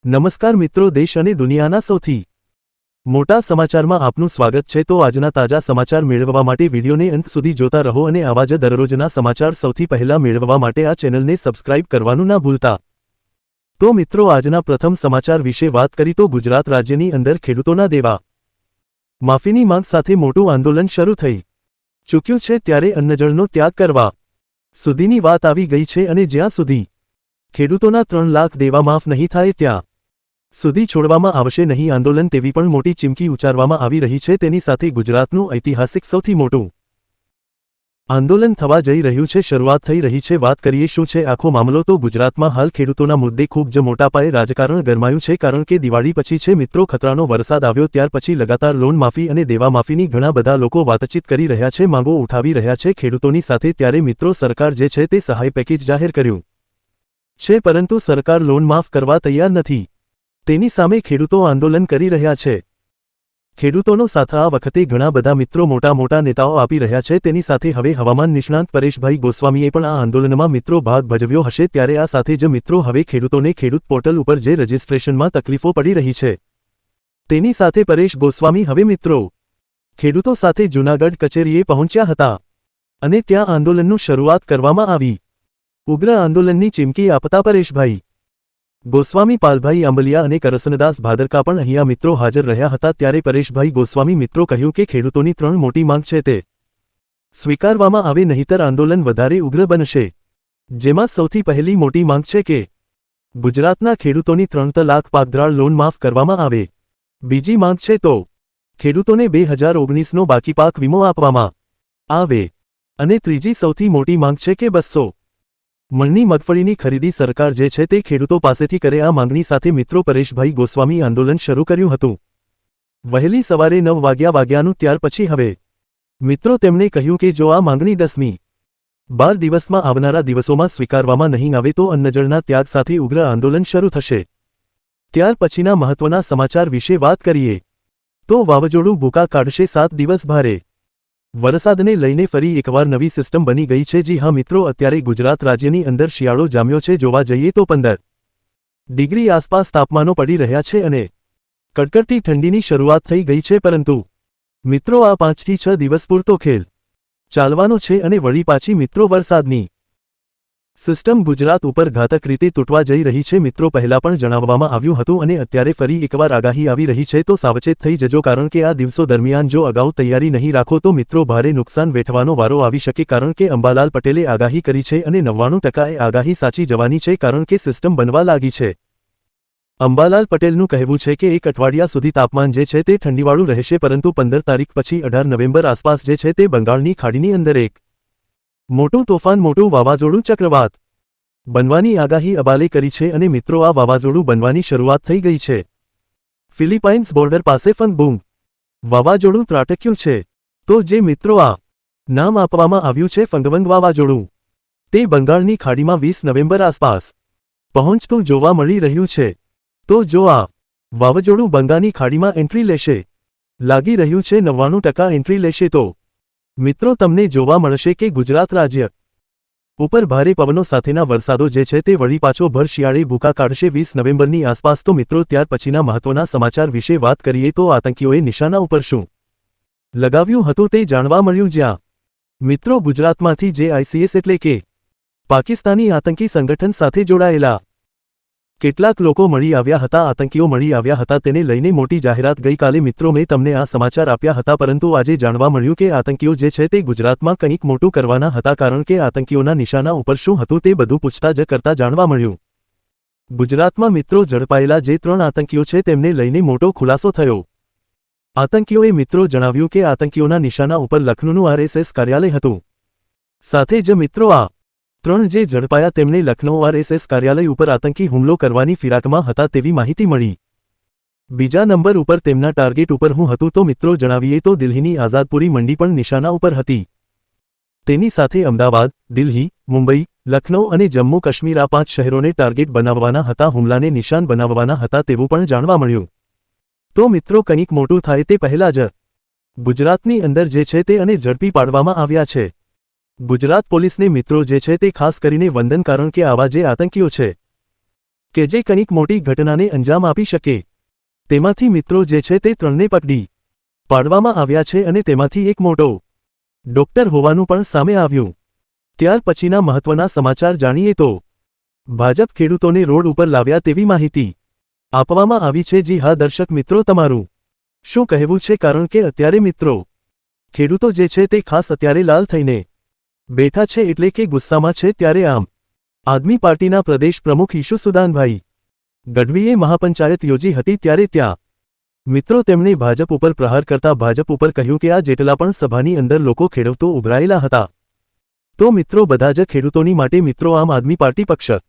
નમસ્કાર મિત્રો, દેશ અને દુનિયાના સૌથી મોટા સમાચારમાં આપનું સ્વાગત છે। તો આજના તાજા સમાચાર મેળવવા માટે વિડિયોને અંત સુધી જોતા રહો અને આવા જ દરરોજના સમાચાર સૌથી પહેલા મેળવવા માટે આ ચેનલને સબસ્ક્રાઇબ કરવાનું ના ભૂલતા। તો મિત્રો, આજના પ્રથમ સમાચાર વિશે વાત કરી તો ગુજરાત રાજ્યની અંદર ખેડૂતોના દેવા માફીની માંગ સાથે મોટું આંદોલન શરૂ થઈ ચૂક્યું છે, ત્યારે અન્નજળનો ત્યાગ કરવા સુધીની વાત આવી ગઈ છે અને જ્યાં સુધી ખેડૂતોના 3 લાખ દેવા માફ નહીં થાય ત્યાં સુધી છોડવામાં આવશે નહીં આંદોલન, તેવી પણ મોટી ચીમકી ઉચ્ચારવામાં આવી રહી છે। તેની સાથે ગુજરાતનું ઐતિહાસિક સૌથી મોટું આંદોલન થવા જઈ રહ્યું છે, શરૂઆત થઈ રહી છે। વાત કરીએ શું છે આખો મામલો, તો ગુજરાતમાં હાલ ખેડૂતોના મુદ્દે ખૂબ જ મોટા પાયે રાજકારણ ગરમાયું છે, કારણ કે દિવાળી પછી છે મિત્રો ખતરાનો વરસાદ આવ્યો ત્યાર પછી લગાતાર લોન માફી અને દેવા માફીની ઘણા બધા લોકો વાતચીત કરી રહ્યા છે, માંગો ઉઠાવી રહ્યા છે ખેડૂતોની સાથે। ત્યારે મિત્રો સરકાર જે છે તે સહાય પેકેજ જાહેર કર્યું છે, પરંતુ સરકાર લોન માફ કરવા તૈયાર નથી। તેની સામે ખેડૂતો આંદોલન કરી રહ્યા છે। ખેડૂતોનો સાથ આ વખતે ઘણા બધા મિત્રો મોટા મોટા નેતાઓ આપી રહ્યા છે। તેની સાથે હવે હવામાન નિષ્ણાંત પરેશભાઈ ગોસ્વામીએ પણ આ આંદોલનમાં મિત્રો ભાગ ભજવ્યો હશે। ત્યારે આ સાથે જ મિત્રો હવે ખેડૂતોને ખેડૂત પોર્ટલ ઉપર જે રજિસ્ટ્રેશનમાં તકલીફો પડી રહી છે, તેની સાથે પરેશ ગોસ્વામી હવે મિત્રો ખેડૂતો સાથે જૂનાગઢ કચેરીએ પહોંચ્યા હતા અને ત્યાં આંદોલનનું શરૂઆત કરવામાં આવી। ઉગ્ર આંદોલનની ચીમકી આપતા પરેશભાઈ ગોસ્વામી, પાલભાઈ આંબલિયા અને કરસનદાસ ભાદરકા પણ અહીંયા મિત્રો હાજર રહ્યા હતા। ત્યારે પરેશભાઈ ગોસ્વામી મિત્રો કહ્યું કે ખેડૂતોની 3 મોટી માંગ છે તે સ્વીકારવામાં આવે નહીંતર આંદોલન વધારે ઉગ્ર બનશે। જેમાં સૌથી પહેલી મોટી માંગ છે કે ગુજરાતના ખેડૂતોની 3 લાખ પાકધરાળ લોન માફ કરવામાં આવે। બીજી માંગ છે તો ખેડૂતોને 2019નો બાકી પાક વીમો આપવામાં આવે અને ત્રીજી સૌથી મોટી માંગ છે કે 200 મણની મગફળીની ખરીદી સરકાર જે છે તે ખેડૂતો પાસેથી કરે। આ માંગણી સાથે મિત્રો પરેશભાઈ ગોસ્વામી આંદોલન શરૂ કર્યું હતું વહેલી સવારે 9 વાગ્યાનું। ત્યાર પછી હવે મિત્રો તેમણે કહ્યું કે જો આ માંગણી 10મી 12 દિવસમાં આવનારા દિવસોમાં સ્વીકારવામાં નહીં આવે તો અન્નજળના ત્યાગ સાથે ઉગ્ર આંદોલન શરૂ થશે। ત્યાર પછીના મહત્વના સમાચાર વિશે વાત કરીએ તો વાવાઝોડું ભૂકા કાઢશે 7 દિવસ ભારે વરસાદને લઈને ફરી એકવાર નવી સિસ્ટમ બની ગઈ છે। જી હા મિત્રો, અત્યારે ગુજરાત રાજ્યની અંદર શિયાળો જામ્યો છે। જોવા જઈએ તો 15 ડિગ્રી આસપાસ તાપમાનો પડી રહ્યા છે અને કડકડતી ઠંડીની શરૂઆત થઈ ગઈ છે, પરંતુ મિત્રો આ 5 થી 6 દિવસ પૂરતો ખેલ ચાલવાનો છે અને વળી પાછી મિત્રો વરસાદની સિસ્ટમ ગુજરાત ઉપર ઘાતક રીતે તૂટવા જઈ રહી છે। મિત્રો પહેલા પણ જણાવવામાં આવ્યું હતું અને અત્યારે ફરી એકવાર આગાહી આવી રહી છે, તો સાવચેત થઈ જજો, કારણ કે આ દિવસો દરમિયાન જો અગાઉ તૈયારી નહીં રાખો તો મિત્રો ભારે નુકસાન વેઠવાનો વારો આવી શકે, કારણ કે અંબાલાલ પટેલે આગાહી કરી છે અને 99% એ આગાહી સાચી જવાની છે, કારણ કે સિસ્ટમ બનવા લાગી છે। અંબાલાલ પટેલનું કહેવું છે કે 1 અઠવાડિયા સુધી તાપમાન જે છે તે ઠંડીવાળું રહેશે, પરંતુ 15 તારીખ પછી 18 નવેમ્બર આસપાસ જે છે તે બંગાળની ખાડીની અંદર એક મોટું તોફાન, મોટું વાવાઝોડું ચક્રવાત બનવાની આગાહી અબાલે કરી છે અને મિત્રો આ વાવાઝોડું બનવાની શરૂઆત થઈ ગઈ છે। ફિલિપાઇન્સ બોર્ડર પાસે ફંગબુંગ વાવાઝોડું ત્રાટક્યું છે, તો જે મિત્રો આ નામ આપવામાં આવ્યું છે ફંગવંગ વાવાઝોડું, તે બંગાળની ખાડીમાં 20 નવેમ્બર આસપાસ પહોંચતું જોવા મળી રહ્યું છે। તો જો આ વાવાઝોડું બંગાળની ખાડીમાં એન્ટ્રી લેશે, લાગી રહ્યું છે 99% એન્ટ્રી લેશે, તો મિત્રો તમને જોવા મળશે કે ગુજરાત રાજ્ય ઉપર ભારે પવનો સાથેના વરસાદો જે છે તે વળી પાછો ભર શિયાળે ભૂકા કાઢશે 20 નવેમ્બરની આસપાસ। તો મિત્રો ત્યાર પછીના મહત્વના સમાચાર વિશે વાત કરીએ તો આતંકીઓએ નિશાના ઉપર શું લગાવ્યું હતું તે જાણવા મળ્યું, જ્યાં મિત્રો ગુજરાતમાંથી જે ICS એટલે કે પાકિસ્તાની આતંકી સંગઠન સાથે જોડાયેલા કેટલાક લોકો મળી આવ્યા હતા, આતંકીઓ મળી આવ્યા હતા, તેને લઈને મોટી જાહેરાત ગઈકાલે મિત્રો મેં તમને આ સમાચાર આપ્યા હતા, પરંતુ આજે જાણવા મળ્યું કે આતંકીઓ જે છે તે ગુજરાતમાં કંઈક મોટું કરવાના હતા, કારણ કે આતંકીઓના નિશાના ઉપર શું હતું તે બધું પૂછતા જ કરતા જાણવા મળ્યું। ગુજરાતમાં મિત્રો ઝડપાયેલા જે 3 આતંકીઓ છે તેમને લઈને મોટો ખુલાસો થયો। આતંકીઓએ મિત્રો જણાવ્યું કે આતંકીઓના નિશાના ઉપર લખનૌનું RSS કાર્યાલય હતું, સાથે જ મિત્રો આ 3 જે ઝડપાયા તેમને લખનૌ RSS કાર્યાલય ઉપર આતંકી હુમલો કરવાની ફિરાકમાં હતા તેવી માહિતી મળી। બીજા નંબર ઉપર તેમના ટાર્ગેટ ઉપર હું હતું, તો મિત્રો જણાવીએ તો દિલ્હીની આઝાદપુરી મંડી પણ નિશાના ઉપર હતી। તેની સાથે અમદાવાદ, દિલ્હી, મુંબઈ, લખનૌ અને જમ્મુ કાશ્મીર આ 5 શહેરોને ટાર્ગેટ બનાવવાના હતા, હુમલાને નિશાન બનાવવાના હતા તેવું પણ જાણવા મળ્યું। તો મિત્રો કંઈક મોટું થાય તે પહેલા જ ગુજરાતની અંદર જે છે તે અને ઝડપી પાડવામાં આવ્યા છે। ગુજરાત પોલીસને મિત્રો જે છે તે ખાસ કરીને વંદન, કારણ કે આવા જે આતંકીઓ છે કે જે કંઈક મોટી ઘટનાને અંજામ આપી શકે। તેમાંથી મિત્રો જે છે તે 3ને પકડી પાડવામાં આવ્યા છે અને તેમાંથી એક મોટો ડોક્ટર હોવાનું પણ સામે આવ્યું। ત્યાર પછીના મહત્વના સમાચાર જાણીએ તો ભાજપ ખેડૂતોને રોડ ઉપર લાવ્યા તેવી માહિતી આપવામાં આવી છે। જી હા દર્શક મિત્રો, તમારું શું કહેવું છે? કારણ કે અત્યારે મિત્રો ખેડૂતો જે છે તે ખાસ અત્યારે લાલ થઈને બેઠા છે, એટલે કે ગુસ્સામાં છે। ત્યારે આમ આદમી પાર્ટીના પ્રદેશ પ્રમુખ ઈશુદાનભાઈ ગઢવીએ મહાપંચાયત યોજી હતી, ત્યારે ત્યાં મિત્રો તેમણે ભાજપ ઉપર પ્રહાર કરતા ભાજપ ઉપર કહ્યું કે આ જેટલા પણ સભાની અંદર લોકો ખેડૂતો ઉભરાયેલા હતા, તો મિત્રો બધા જ ખેડૂતોની માટે મિત્રો આમ આદમી પાર્ટી પક્ષ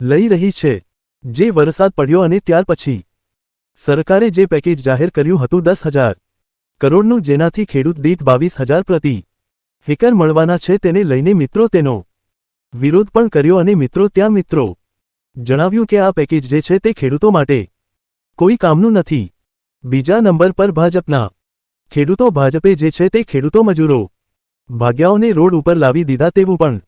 લઈ રહી છે। જે વરસાદ પડ્યો અને ત્યાર પછી સરકારે જે પેકેજ જાહેર કર્યું હતું 10,000 કરોડનું, જેનાથી ખેડૂત દીઠ 22,000 પ્રતિ હેક્ટર મળવાના છે, તેને લઈને મિત્રો તેનો વિરોધ પણ કર્યો અને મિત્રો ત્યાં મિત્રો જણાવ્યું કે આ પેકેજ જે છે તે ખેડૂતો માટે કોઈ કામનું નથી। બીજા નંબર પર ભાજપના ખેડૂતો, ભાજપે જે છે તે ખેડૂતો મજૂરો ભાગ્યાઓને રોડ ઉપર લાવી દીધા તેવું પણ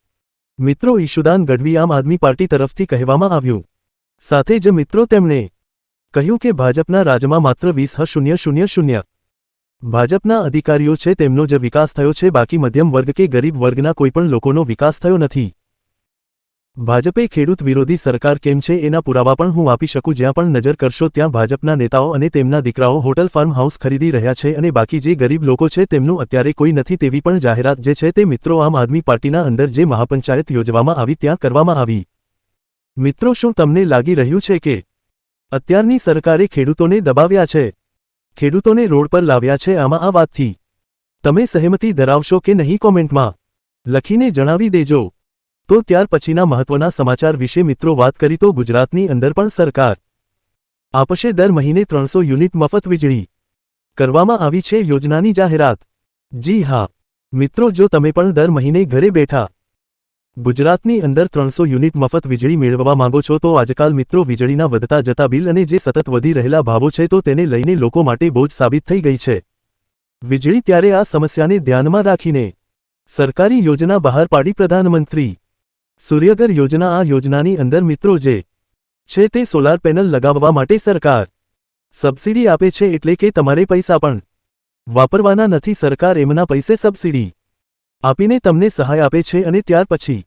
મિત્રો ઈશુદાન ગઢવી આમ આદમી પાર્ટી તરફથી કહેવામાં આવ્યું। સાથે જ મિત્રો તેમણે કહ્યું કે ભાજપના રાજમાં માત્ર 20,000 ભાજપના અધિકારીઓ છે, તેમનો જ વિકાસ થયો છે, બાકી મધ્યમ વર્ગ કે ગરીબ વર્ગના કોઈપણ લોકોનો વિકાસ થયો નથી। ભાજપે ખેડૂત વિરોધી સરકાર કેમ છે એના પુરાવા પણ હું આપી શકું। જ્યાં પણ નજર કરશો ત્યાં ભાજપના નેતાઓ અને તેમના દીકરાઓ હોટલ ફાર્મ હાઉસ ખરીદી રહ્યા છે અને બાકી જે ગરીબ લોકો છે તેમનું અત્યારે કોઈ નથી તેવી પણ જાહેરાત જે છે તે મિત્રો આમ આદમી પાર્ટીના અંદર જે મહાપંચાયત યોજવામાં આવી ત્યાં કરવામાં આવી। મિત્રો શું તમને લાગી રહ્યું છે કે અત્યારની સરકારે ખેડૂતોને દબાવ્યા છે, ખેડૂતોને રોડ પર લાવ્યા છે? આમાં આ વાતથી તમે સહેમતિ ધરાવશો કે નહીં? કોમેન્ટમાં લખીને જણાવી દેજો। તો ત્યાર પછીના મહત્વના સમાચાર વિશે મિત્રો વાત કરી તો ગુજરાતની અંદર પણ સરકાર આપશે દર મહિને 300 યુનિટ મફત વીજળી, કરવામાં આવી છે યોજનાની જાહેરાત। જી હા મિત્રો, જો તમે પણ દર મહિને ઘરે બેઠા ગુજરાતની અંદર 300 યુનિટ મફત વીજળી મેળવવા માંગો છો તો આજકાલ મિત્રો વીજળીના વધતા જતા બિલ અને જે સતત વધી રહેલા ભાવો છે તો તેને લઈને લોકો માટે બોજ સાબિત થઈ ગઈ છે વીજળી। ત્યારે આ સમસ્યાને ધ્યાનમાં રાખીને સરકારી યોજના બહાર પાડી પ્રધાનમંત્રી સૂર્યઘર યોજના। આ યોજનાની અંદર મિત્રો જે છે તે સોલાર પેનલ લગાવવા માટે સરકાર સબસિડી આપે છે, એટલે કે તમારે પૈસા પણ વાપરવાના નથી। સરકાર એમના પૈસે સબસિડી આપીને તમને સહાય આપે છે અને ત્યાર પછી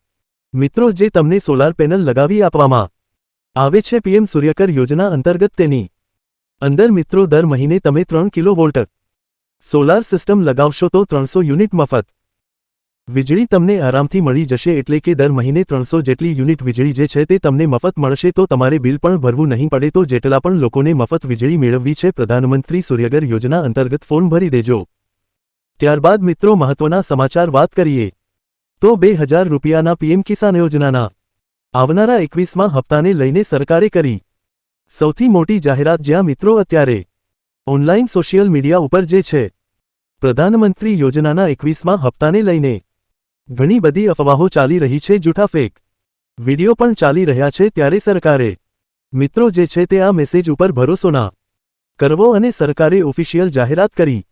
મિત્રો જે તમને સોલાર પેનલ લગાવી આપવામાં આવે છે પીએમ સૂર્યઘર યોજના અંતર્ગત, તેની અંદર મિત્રો દર મહિને તમે 3 કિલોવોલ્ટ સોલાર સિસ્ટમ લગાવશો તો 300 યુનિટ મફત વીજળી તમને આરામથી મળી જશે। એટલે કે દર મહિને 300 જેટલી યુનિટ વીજળી જે છે તે તમને મફત મળશે, તો તમારે બિલ પણ ભરવું નહીં પડે। તો જેટલા પણ લોકોને મફત વીજળી મેળવવી છે પ્રધાનમંત્રી સૂર્યઘર યોજના અંતર્ગત ફોર્મ ભરી દેજો। ત્યારબાદ મિત્રો મહત્વના સમાચાર વાત કરીએ તો 2,000 રૂપિયાના પીએમ કિસાન યોજનાના આવનારા 21મા હપ્તાને લઈને સરકારે કરી સૌથી મોટી જાહેરાત। જ્યાં મિત્રો અત્યારે ઓનલાઈન સોશિયલ મીડિયા ઉપર જે છે પ્રધાનમંત્રી યોજનાના 21મા હપ્તાને લઈને ઘણી બધી અફવાઓ ચાલી રહી છે, જૂઠા ફેક વિડિયો પણ ચાલી રહ્યા છે। ત્યારે સરકારે મિત્રો જે છે તે આ મેસેજ ઉપર ભરોસો ના કરવો અને સરકારે ઓફિશિયલ જાહેરાત કરી।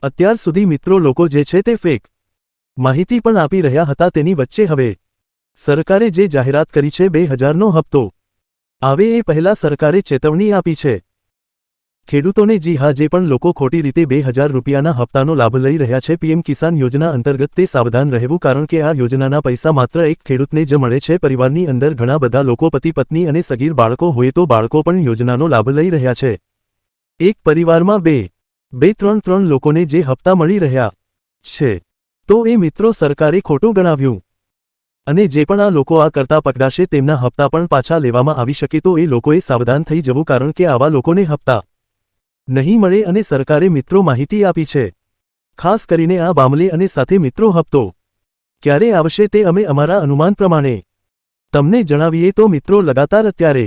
અત્યાર સુધી મિત્રો લોકો જે છે તે ફેક માહિતી પણ આપી રહ્યા હતા, તેની વચ્ચે હવે સરકારે જે જાહેરાત કરી છે 2,000નો હપ્તો આવે એ પહેલા સરકારે ચેતવણી આપી છે ખેડૂતોને। જી હા, જે પણ લોકો ખોટી રીતે 2,000 રૂપિયાના હપ્તાનો લાભ લઈ રહ્યા છે પીએમ કિસાન યોજના અંતર્ગત, તે સાવધાન રહેવું, કારણ કે આ યોજનાના પૈસા માત્ર એક ખેડૂતને જ મળે છે। પરિવારની અંદર ઘણા બધા લોકો પતિ પત્ની અને સગીર બાળકો હોય તો બાળકો પણ યોજનાનો લાભ લઈ રહ્યા છે। એક પરિવારમાં 2-3 લોકોને જે હપ્તા મળી રહ્યા છે તો એ મિત્રો સરકારે ખોટું ગણાવ્યું અને જે પણ આ લોકો આ કરતા પકડાશે તેમના હપ્તા પણ પાછા લેવામાં આવી શકે, તો એ લોકોએ સાવધાન થઈ જવું, કારણ કે આવા લોકોને હપ્તા નહીં મળે અને સરકારે મિત્રો માહિતી આપી છે ખાસ કરીને આ મામલે। અને સાથે મિત્રો હપ્તો ક્યારે આવશે તે અમે અમારા અનુમાન પ્રમાણે તમને જણાવીએ તો મિત્રો લગાતાર અત્યારે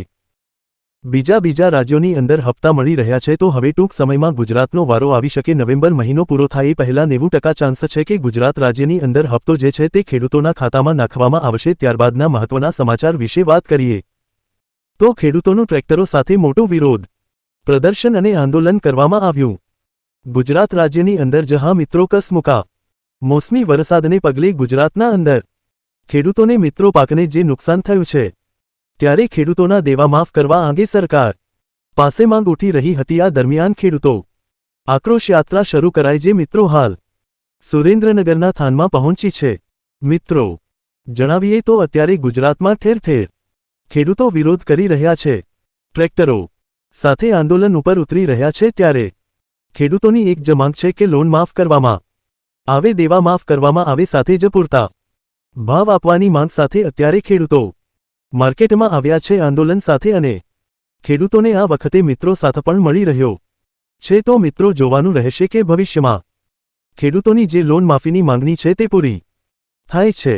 બીજા રાજ્યોની અંદર હપ્તા મળી રહ્યા છે, તો હવે ટૂંક સમયમાં ગુજરાતનો વારો આવી શકે। નવેમ્બર મહિનો પૂરો થાય એ પહેલા 90% ચાન્સ છે કે ગુજરાત રાજ્યની અંદર હપ્તો જે છે તે ખેડૂતોના ખાતામાં નાખવામાં આવશે। ત્યારબાદના મહત્વના સમાચાર વિશે વાત કરીએ તો ખેડૂતોનું ટ્રેક્ટરો સાથે મોટું વિરોધ પ્રદર્શન અને આંદોલન કરવામાં આવ્યું। ગુજરાત રાજ્યની અંદર જહાં મિત્રો કસમુકા મોસમી વરસાદને પગલે ગુજરાતના અંદર ખેડૂતોને મિત્રો પાકને જે નુકસાન થયું છે ત્યારે ખેડૂતોના દેવા માફ કરવા અંગે સરકાર પાસે માંગ ઉઠી રહી હતી। આ દરમિયાન ખેડૂતો આક્રોશ યાત્રા શરૂ કરાઈ જે મિત્રો હાલ સુરેન્દ્રનગરના થાનમાં પહોંચી છે। મિત્રો જણાવીએ તો અત્યારે ગુજરાતમાં ઠેર ઠેર ખેડૂતો વિરોધ કરી રહ્યા છે, ટ્રેક્ટરો સાથે આંદોલન ઉપર ઉતરી રહ્યા છે। ત્યારે ખેડૂતોની એક જ માંગ છે કે લોન માફ કરવામાં આવે, દેવા માફ કરવામાં આવે, સાથે જ પૂરતા ભાવ આપવાની માંગ સાથે અત્યારે ખેડૂતો માર્કેટમાં આવ્યા છે આંદોલન સાથે અને ખેડૂતોને આ વખતે મિત્રો સાથ પણ મળી રહ્યો છે। તો મિત્રો જોવાનું રહેશે કે ભવિષ્યમાં ખેડૂતોની જે લોન માફીની માંગણી છે તે પૂરી થાય છે।